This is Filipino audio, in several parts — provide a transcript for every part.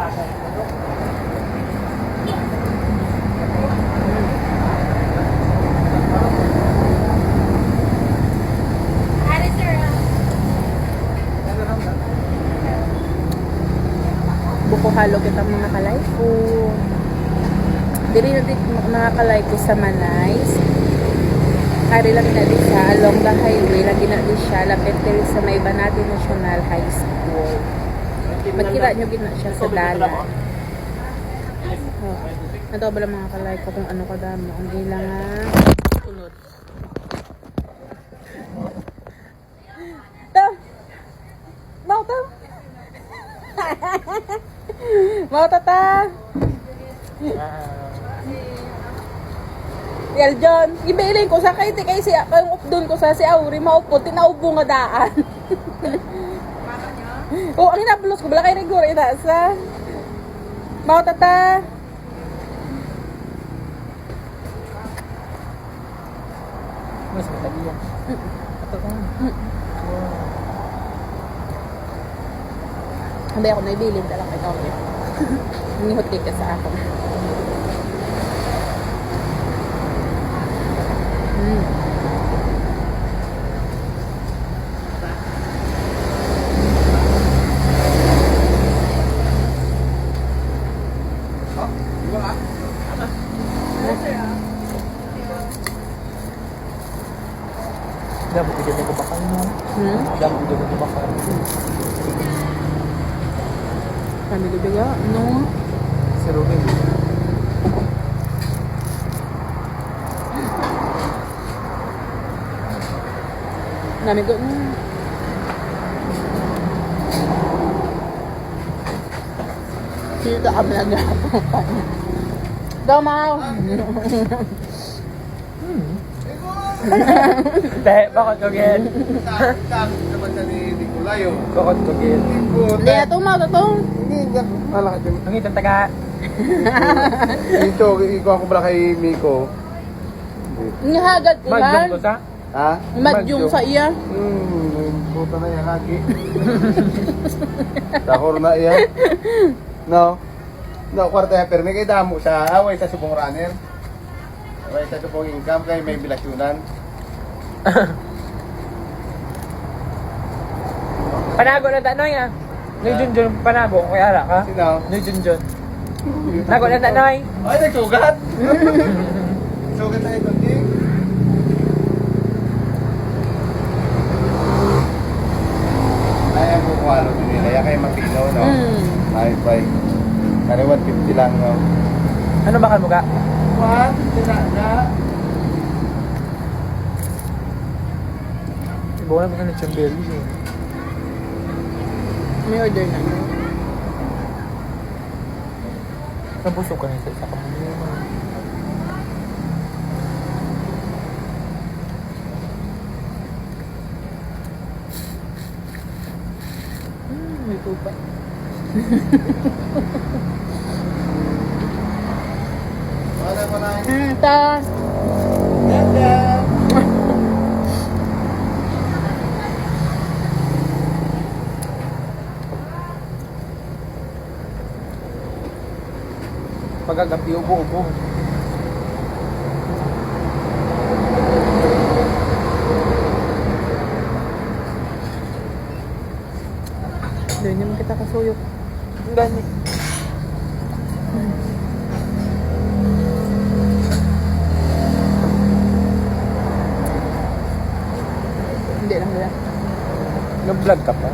Buko halo kita mga kalay ko. Diri na din mga kalay ko sa Manays. Ari lang na din siya along the highway. Lagi na din siya lapit diri sa may Banati National High School. Magkita nyo gina siya sa dalan. Oh. Ito ba lang mga kalay ko kung ano kadamo. Ang ilang sunod. Ito! Mau to! Mau tata! Yel John, ibailin ko sa kay kay si ang updon ko sa si Auri maupo tinaubo nga daan. Oh, ang hinablos ko bala kay rigor ita sa. Mau tata. Mas matali yan. Ato ka. Hindi ako naibilin talaga ikaw. Nihot ka sa ako. Damo ko dyan bakal mo. Damo ko dyan bakal. Kami ko juga, no? Si Ruben. Kami ko, Dito kami nag-apapan. Daw, Mau! Dahil, bakit ko gen? Tapos naman sa ni Nicolayo. Bakit ko gen? Hindi, ito, Mau, ito. Ang itong taga. Dito, ikaw ako pala kay Miko. Ngahagad ko Madyong ko yan. sa? Ha? Madyong sa iya. Puta na yan lagi. Tahor na yan. No? No, kwarta ya, pero may kay damo sa away sa subong runner. Away sa subong income kay may bilasyunan. Panago na tanoy ah. Noy Junjun panago kung kaya ka. Sino? Noy Junjun. Nago na tanoy. Ay, nagsugat! Sugat na ito, King. Ay, ang bukwalo din nila. Kaya kayo mapino, no? Ay, bye. Kaya 150 lang, no? Ano bakal mo ka? What? Tinada? Iba ko naman na chambeli eh. May order na. Nabusog ka na sa isa ka mo. May tupa. Wala pa na. Ta. Dadah! Pagagabi ubo-ubo. Doon naman kita kasuyok. Ang gani. Hindi lang nila. Nag-vlog ka pa?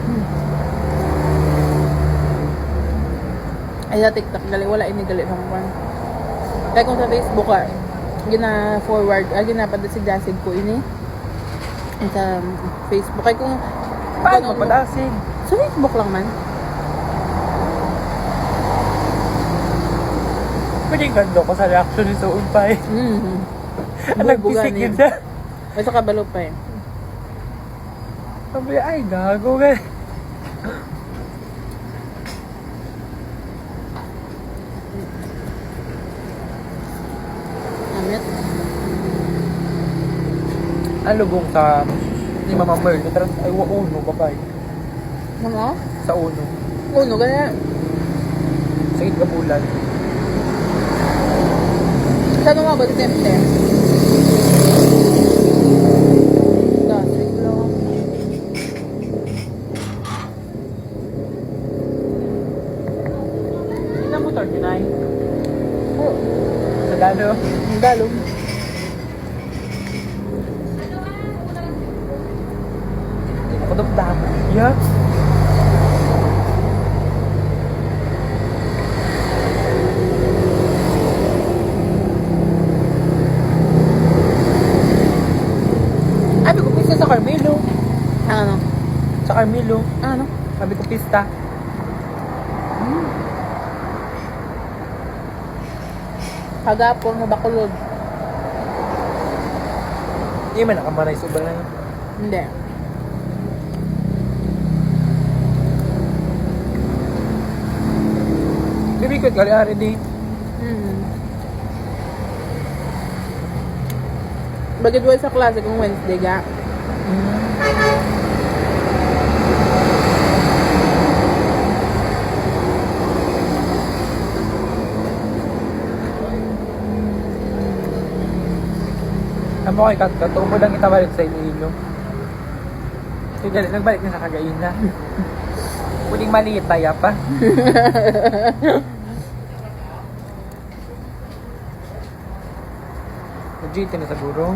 Ay, sa TikTok, gali, wala ini gali ng one. Kaya kung sa Facebook gina-forward, ginapadala si Jasig ko ini. Sa Facebook. Kaya kung Paano padasin? sa Facebook lang man. Pwede gando ko sa reaction ni Suun pa eh. Ang nagpisigid na. Ay, sa kabalo pa eh. Sabi, ay gago ka. Amit. Ang lubong sa ni Mama Merl. Pero ay uno, babay. Mga? Sa uno. Uno, ganyan. Sakit ka bulan. Saan mo nga ba si Temtem? Dasig lang. Tingnan mo 39. Oh, Sa dalo. ang dalong. Ako daw damo. Yeah. Sabi ko pista sa Carmelo. Ano? Sa Carmelo. Ano? Sabi ko pista. Kagapon mo bakulod. Hindi man nakamaray sobra na. Hindi. Bibikot ka rin di. Hmm. Bagay duwa sa klase kung Wednesday ga. Amo kay katubo lang kita balik sa Iloilo. Sige, nagbalik na sa Cagaina. Pwedeng maliit tayo pa. Nag-GT na sa guro.